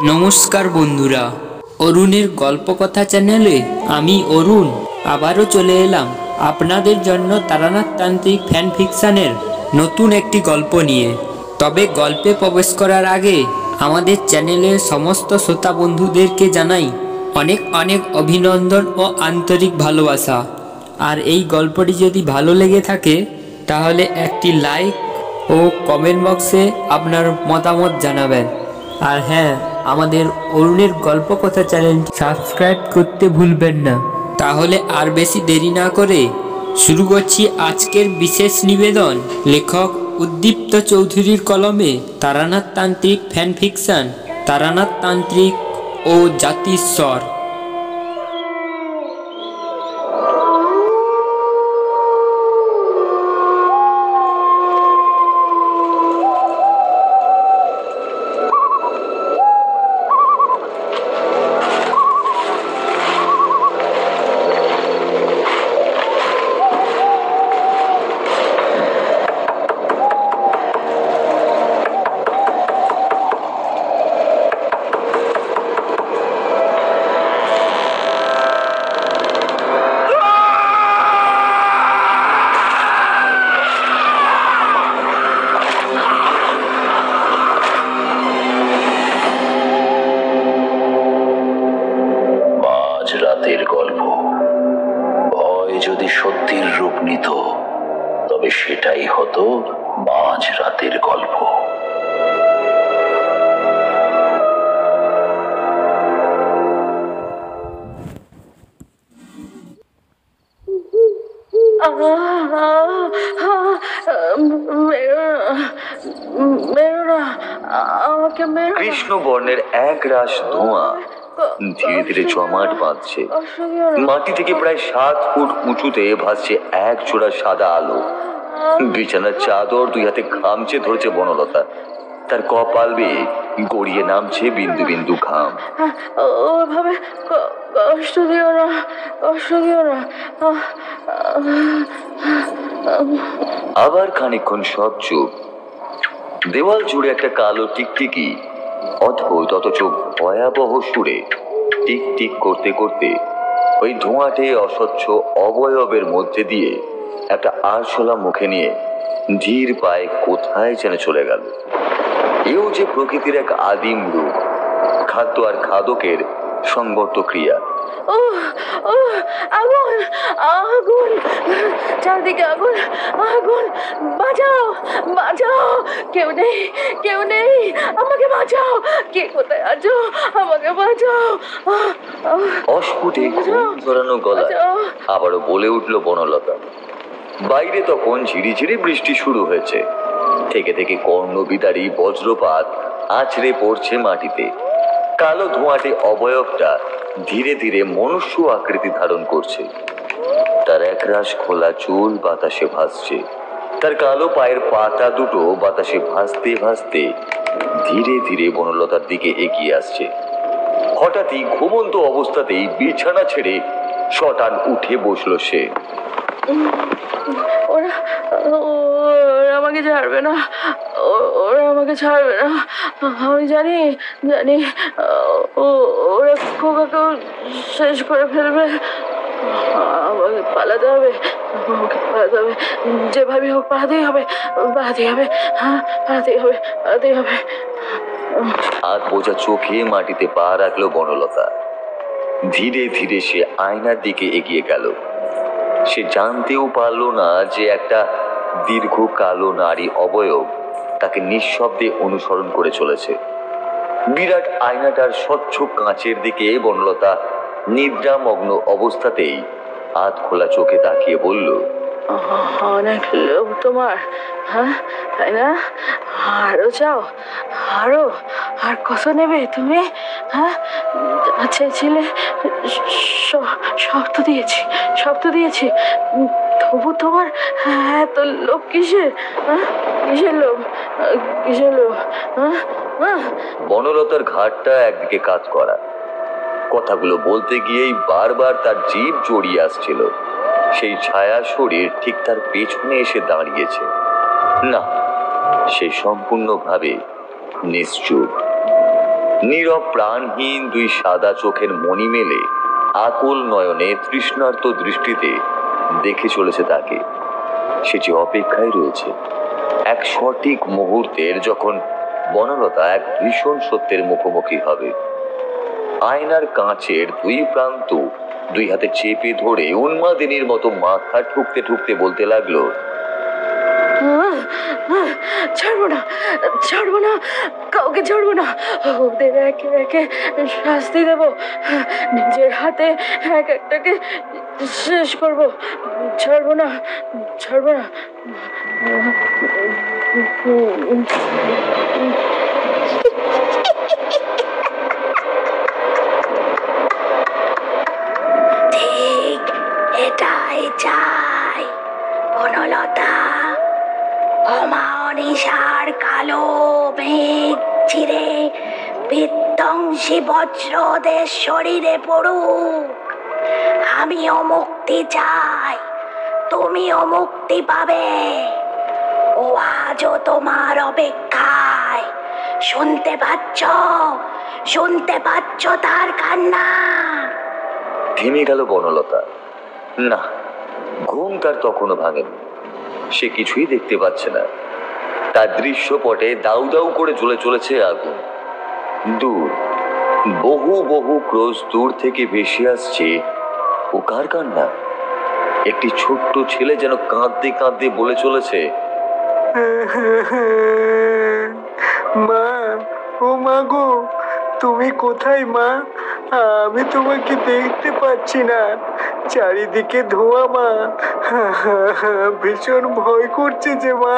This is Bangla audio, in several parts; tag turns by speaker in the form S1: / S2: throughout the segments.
S1: নমস্কার বন্ধুরা, অরুণের গল্পকথা চ্যানেলে আমি অরুণ আবারও চলে এলাম আপনাদের জন্য তারানাথ তান্ত্রিক ফ্যান ফিকশনের নতুন একটি গল্প নিয়ে। তবে গল্পে প্রবেশ করার আগে আমাদের চ্যানেলের সমস্ত শ্রোতা বন্ধুদেরকে জানাই অনেক অনেক অভিনন্দন ও আন্তরিক ভালোবাসা। আর এই গল্পটি যদি ভালো লেগে থাকে তাহলে একটি লাইক ও কমেন্ট বক্সে আপনার মতামত জানাবেন। আর হ্যাঁ, আমাদের অরুণের গল্পকথা চ্যানেলটি সাবস্ক্রাইব করতে ভুলবেন না। তাহলে আর বেশি দেরি না করে শুরু করছি আজকের বিশেষ নিবেদন। লেখক উদ্দীপ্ত চৌধুরীর কলমে তারানাথ তান্ত্রিক ফ্যান ফিকশন, তারানাথ তান্ত্রিক ও জাতিস্বর।
S2: রাতের গল্প। ভয় যদি সত্যির রূপ নিত তবে সেটাই হতো মাঝ রাতের গল্প।
S3: কৃষ্ণ বর্ণের এক রাশ ধোঁয়া ধীরে ধীরে জমাট বাঁধছে। মাটি থেকে প্রায় 7 ফুট উঁচুতে ভাসছে এক জোড়া সাদা আলো। বিছানার চাদর দুই হাতে খামচে ধরেছে বনলতা। তার কপাল বেয়ে গড়িয়ে নামছে বিন্দু বিন্দু ঘাম।
S4: ওভাবে কষ্ট দিও না, কষ্ট দিও না।
S3: আবার খানিকক্ষণ সব চুপ। দেওয়াল জুড়ে একটা কালো টিকটিকি অদ্ভুত অথচ ভয়াবহ সুরে টিক টিক করতে করতে ওই ধোঁয়াটে অস্বচ্ছ অবয়বের মধ্যে দিয়ে একটা আরশোলা মুখে নিয়ে ধীর পায়ে কোথায় যেন চলে গেল। এও যে প্রকৃতির এক আদিম রূপ, খাদ্য আর খাদকের সংবর্ত ক্রিয়া।
S4: আগুন, আগুন, চারদিকে আগুন, আগুন, বাঁচাও, বাঁচাও, কেউ নেই, কেউ নেই, আমাকে বাঁচাও, কে কোথায় আছো, আমাকে বাঁচাও।
S3: অস্ফুটে ঘুম ধরানো গলায় আবারও বলে উঠল বনলতা। বাইরে তখন ঝিরিঝিরি বৃষ্টি শুরু হয়েছে। থেকে থেকে কর্ণবিদারী বজ্রপাত আছড়ে পড়ছে মাটিতে। কালো ধোঁয়াটে অবয়বটা ধীরে ধীরে মনুষ্য আকৃতি ধারণ করছে। তার একরাশ খোলা চুল বাতাসে ভাসছে। তার কালো পায়ের পাতা দুটো বাতাসে ভাসতে ভাসতে ধীরে ধীরে বনলতার দিকে এগিয়ে আসছে। হঠাৎই ঘুমন্ত অবস্থাতেই বিছানা ছেড়ে শটান উঠে বসল সে।
S4: ওরা আমাকে ছাড়বে না, ওরা আমাকে ছাড়বে না। আমি জানি, জানি ওরা খোকাকেও শেষ করে ফেলবে। আমাকে পালাতে হবে, আমাকে পালাতে হবে, যেভাবে হোক পালাতেই হবে, পালাতেই হবে, হ্যাঁ পালাতেই হবে, পালাতেই হবে।
S3: হাত বোঝা চোখে মাটিতে পা রাখলো বনলতা। ধীরে ধীরে সে আয়নার দিকে এগিয়ে গেল। সে জানতেও পারল না যে একটা দীর্ঘ কালো নারী অবয়ব তাকে নিঃশব্দে অনুসরণ করে চলেছে। বিরাট আয়নাটার স্বচ্ছ কাঁচের দিকে বনলতা নিদ্রামগ্ন অবস্থাতেই হাত খোলা চোখে তাকিয়ে বলল,
S4: অনেক লোভ তোমার, হ্যাঁ তাই না? আরো চাও, আরো, আর কত নেবে তুমি? হ্যাঁ চেয়েছিলে, সব তো দিয়েছি, সব তো দিয়েছি, তবু তোমার এত লোভ কিসের? কিসের লোভ, কিসের লোভ?
S3: বনলতার ঘাটটা একদিকে কাজ করা। কথাগুলো বলতে গিয়েই বারবার তার জিভ জড়িয়ে আসছিল। সেই ছায়া শরীর ঠিক তার পেছনে এসে দাঁড়িয়েছে। না, সে সম্পূর্ণভাবে নিশ্চুপ। নীরব প্রাণহীন দুই সাদা চোখের মণি মেলে আকুল নয়নে তৃষ্ণার্ত দৃষ্টিতে দেখে চলেছে তাকে। সেটি অপেক্ষায় রয়েছে এক সঠিক মুহূর্তের, যখন বনলতা এক ভীষণ সত্যের মুখোমুখি হবে। আয়নার কাঁচের দুই প্রান্ত দুই হাতে চেপে ধরে উন্মাদিনীর মতো মাথা ঠুকতে ঠুকতে বলতে লাগলো,
S4: ছাড়বো না, ছাড়বো না, কাউকে ছাড়বো না। ওদের একে একে শাস্তি দেব, নিজের হাতে এক একটাকে শেষ করবো। ছাড়বো না, ছাড়বো না।
S5: ঠিক এটাই চাই বনলতা। অমানিসার কালো মেঘ চিরে বিধ্বংসী বজ্র ওদের শরীরে পড়ুক। আমিও মুক্তি চাই, তুমিও মুক্তি পাবে। ও আজও তোমার অপেক্ষায়। শুনতে পাচ্ছ, শুনতে পাচ্ছ তার কান্না?
S3: থেমে গেল বনলতা। না, ঘুম তার তখনও ভাঙেনি। সে কিছুই দেখতে পাচ্ছে না। তার দৃশ্যপটে দাউ দাউ করে জ্বলে চলেছে আগুন। দূর, বহু বহু ক্রোশ দূর থেকে ভেসে আসছে ও কার কান্না। একটি ছোট্ট ছেলে যেন কাঁদতে কাঁদতে বলে চলেছে,
S6: মা, ও মা গো, তুমি কোথায় মা? আমি তোমাকে দেখতে পাচ্ছি না, চারিদিকে ধোঁয়া মা। ভীষণ ভয় করছে যে মা।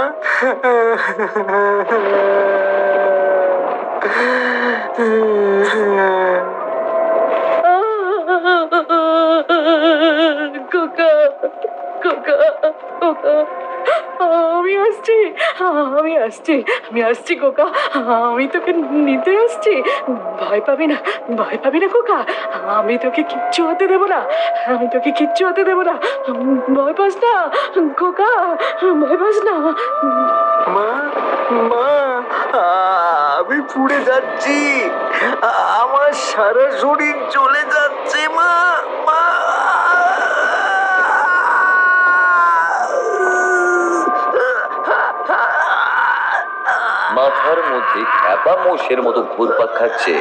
S4: খোকা, খোকা, খোকা, আমি আসছি, আমি আসছি, আমি আসছি খোকা, আমি তোকে নিতে আসছি। ভয় পাবি না, ভয় পাবি না খোকা, আমি তোকে কিচ্ছু হতে দেবো না, আমি তোকে কিচ্ছু হতে দেবো না। ভয় পাস না খোকা, ভয় পাস না।
S6: মা, মা, আমি পুড়ে যাচ্ছি, আমার সারা শরীর চলে যাচ্ছে মা, মা।
S3: মাথার মধ্যে খ্যাপা মোষের মতো ঘুরপাক খাচ্ছে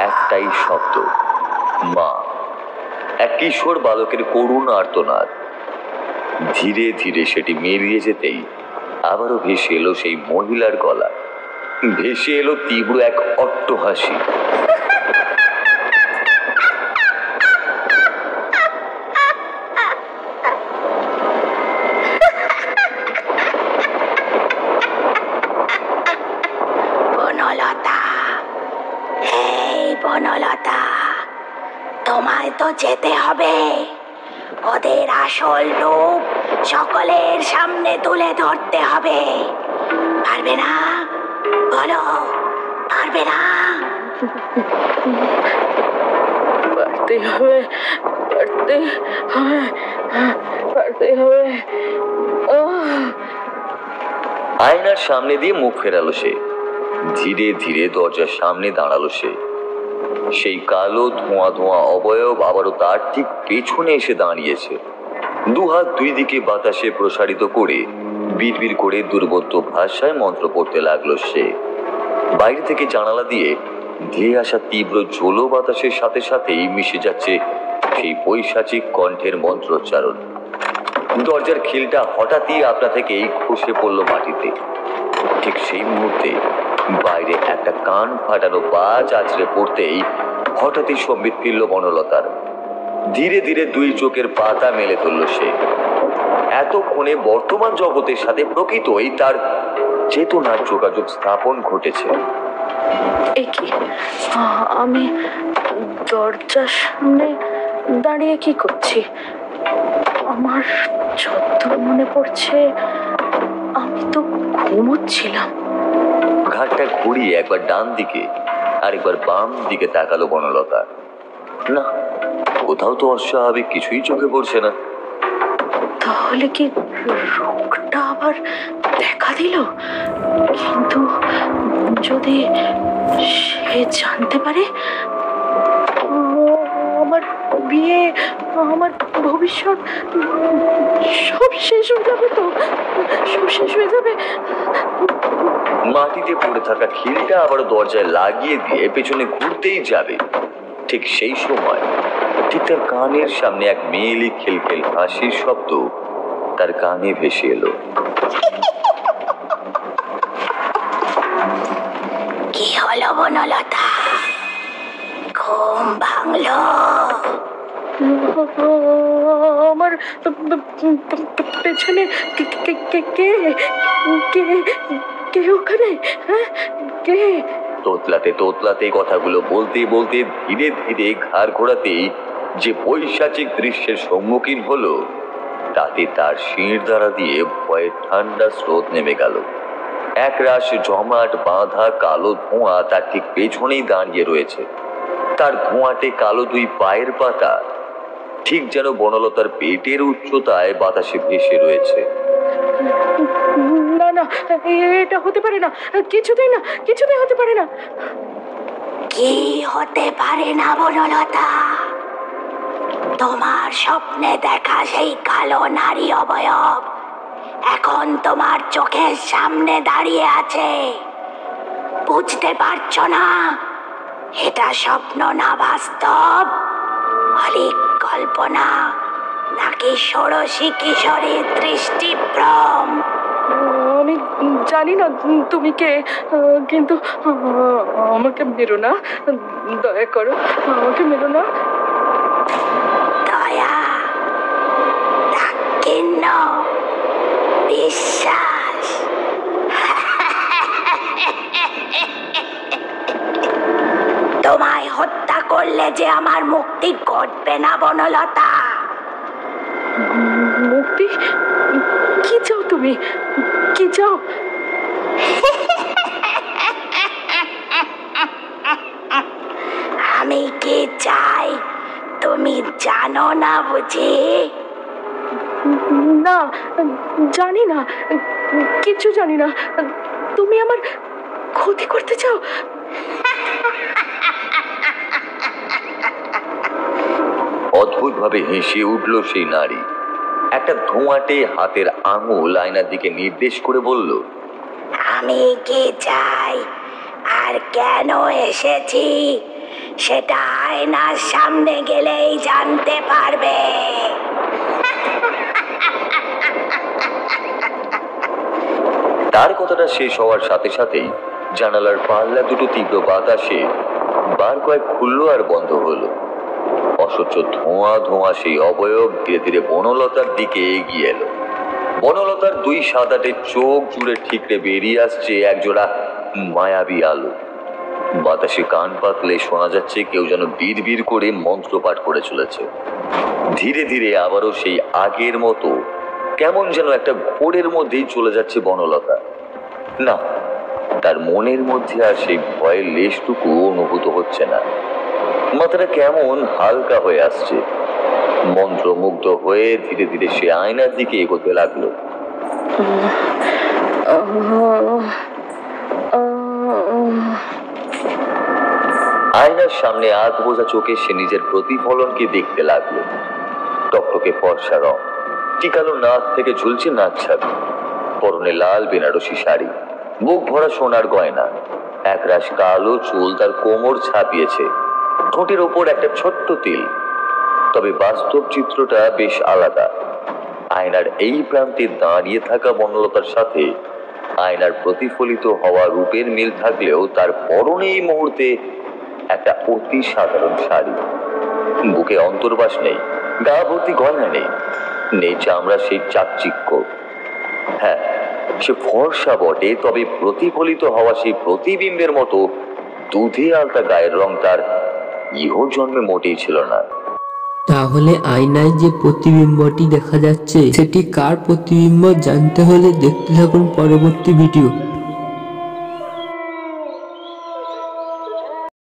S3: একটাই শব্দ, মা। এক কিশোর বালকের করুণ আর্তনাদ। ধীরে ধীরে সেটি মিলিয়ে যেতেই আবারও ভেসে এলো সেই মহিলার গলা, ভেসে এলো তীব্র এক অট্টহাসি।
S5: বনলতা, এই বনলতা, তোমায় তো যেতে হবে। ওদের আসল রূপ সকলের সামনে তুলে ধরতে হবে। পারবে না? বলো, পারবে না?
S4: পারতে হবে, পারতে হবে, পারতে হবে।
S3: আয়নার সামনে দিয়ে মুখ ফেরালো সে। ধীরে ধীরে দরজার সামনে দাঁড়ালো সে। সেই কালো ধোঁয়া ধোঁয়া অবয়ব আবারও তার ঠিক পেছনে এসে দাঁড়িয়েছে। দুহাত দুই দিকে বাতাসে প্রসারিত করে বিড়বিড় করে দুর্বোধ্য ভাষায় মন্ত্র পড়তে লাগলো সে। বাইরে থেকে জানালা দিয়ে ধেয়ে আসা তীব্র ঝোলো বাতাসের সাথে সাথেই মিশে যাচ্ছে সেই পৈশাচিক কণ্ঠের মন্ত্রোচ্চারণ। দরজার খিলটা হঠাৎই আপনা থেকেই খসে পড়ল মাটিতে। ঠিক সেই মুহূর্তে বাইরে একটা কান ফাটানো বাজ আছড়ে পড়তেই হঠাৎই সম্বিত ফিরল বনলতার। ধীরে ধীরে দুই চোখের পাতা মেলে ধরল সে। এতক্ষণে বর্তমান জগতের সাথে প্রকৃতই তার চেতনার যোগাযোগ স্থাপন ঘটেছে।
S4: একি, আমি দরজার সামনে দাঁড়িয়ে কি করছি? আমার যতদূর মনে পড়ছে আমি তো ঘুমোচ্ছিলাম।
S3: ঘাটটা ঘুরিয়ে একবার ডান দিকে আরেকবার বাম দিকে তাকালো বনলতা। না, কোথাও তো অস্বাভাবিক কিছুই চোখে পড়ছে না।
S4: তাহলে কি রোগটা আবার দেখা দিল? কিন্তু যদি হয়ে জানতে পারে আমার বিয়ে, আমার ভবিষ্যৎ সব শেষ হয়ে যাবে, তো সব শেষ হয়ে যাবে।
S3: মাটিতে পড়ে থাকা খিলটা আবার দরজায় লাগিয়ে দিয়ে পেছনে ঘুরতেই যাবে। ঠিক সেই সময় ঠিক তার কানের সামনে এক মেয়েলি খিলখিল হাসির শব্দ তার কানে ভেসে এলো।
S5: কি হলো বনলতা, ঘুম ভাঙলো?
S4: আমার পেছনে কে ওখানে? কে?
S3: তোতলাতে তোতলাতে কথাগুলো বলতে বলতে ধীরে ধীরে ঘাড় ঘোরাতেই যে পৈশাচিক দৃশ্যের সম্মুখীন হলো তাতে তার শির দ্বারা দিয়ে ভয়ের ঠান্ডা স্রোত নেমে গেল। একরাশ জমাট বাঁধা কালো ধোঁয়া তার ঠিক পেছনেই দাঁড়িয়ে রয়েছে। তার ধোঁয়াটে কালো দুই পায়ের পাতা ঠিক যেন বনলতার পেটের উচ্চতায় বাতাসে ভেসে রয়েছে।
S4: না না, এটা হতে পারে না, কিছুতেই না, কিছুতেই হতে পারে না।
S5: কি হতে পারে না বনলতা? তোমার স্বপ্নে দেখা সেই কালো নারী অবয়ব এখন তোমার চোখের সামনে দাঁড়িয়ে আছে। বুঝতে পারছো না এটা স্বপ্ন না বাস্তব, অলিক কল্পনা, নাকি ষোড়শী কিশোরীর দৃষ্টিভ্রম?
S4: আমি জানি না তুমি কে, কিন্তু আমাকে মেরো না, দয়া করো, আমাকে মেরো না।
S5: দয়া, দাক্ষিণ্য, বিশ্বাস, তোমায় হত্যা করলে যে আমার মুক্তি ঘটবে না বনলতা।
S4: মুক্তি? কি চাও তুমি, কি চাও?
S5: আমি কি চাই তুমি জানো না বুঝি?
S4: না, জানি না, কিছু জানি না। তুমি আমার ক্ষতি করতে চাও?
S3: অদ্ভুত ভাবে হেসে উঠল সেই নারী। একটা ধোঁয়াটে হাতের আঙুল আয়নার দিকে নির্দেশ করে বলল,
S5: আমি কি চাই আর কেন এসেছি সেটা আয়নার সামনে গেলেই জানতে পারবে।
S3: তার কথাটা শেষ হওয়ার সাথে সাথেই জানালার পাল্লা দুটো তীব্র বাতাসে বার কয়েক খুললো আর বন্ধ হলো। অসহ্য ধোঁয়া ধোঁয়া সেই অবয়ব ধীরে ধীরে বনলতার দিকে এগিয়ে এলো। বনলতার দুই সাদাটে চোখ জুড়ে ঠিকরে বেরিয়ে আসছে একজোড়া মায়াবী আলো। বাতাসে কান পাতলে শোনা যাচ্ছে কেউ যেন বিড় করে মন্ত্রপাঠ করে চলেছে। ধীরে ধীরে আবারও সেই আগের মতো কেমন যেন একটা ঘোরের মধ্যেই চলে যাচ্ছে বনলতা। না, তার মনের মধ্যে আর সেই ভয়ের লেশটুকু অনুভূত হচ্ছে না। মাথাটা কেমন হালকা হয়ে আসছে। মন্ত্রমুগ্ধ হয়ে ধীরে ধীরে সে আয়নার দিকে এগোতে লাগলো। আয়নার সামনে আধ বোঝা চোখে সে নিজের প্রতিফলনকে দেখতে লাগলো। টকটকে ফর্সা রং, টিকালো নাক থেকে ঝুলছে নাক ছাবি, পরনে লাল বেনারসি শাড়ি, মুখ ভরা সোনার গয়না, একরাশ কালো চুল তার কোমর ছাপিয়েছে, ঠোঁটের ওপর একটা ছোট্ট তিল। তবে বাস্তব চিত্রটা বেশ আলাদা। আয়নার এই প্রান্তে দাঁড়িয়ে থাকা বনলতার সাথে আয়নার প্রতিফলিত হওয়া রূপের মিল থাকলেও তার পরনে এই মুহূর্তে একটা অতি সাধারণ শাড়ি। বুকে অন্তর্বাস নেই, গা ভর্তি গয়না নেই, নেই চামড়া সেই চাকচিক্য। হ্যাঁ, সে ফর্সা বটে, তবে প্রতিফলিত হওয়া সেই প্রতিবিম্বের মতো দুধে আলতা গায়ের রং তার ইহ জন্মে মোটেই ছিল না।
S1: তাহলে আয়নায় যে প্রতিবিম্বটি দেখা যাচ্ছে সেটি কার প্রতিবিম্ব জানতে হলে দেখতে থাকুন পরবর্তী ভিডিও।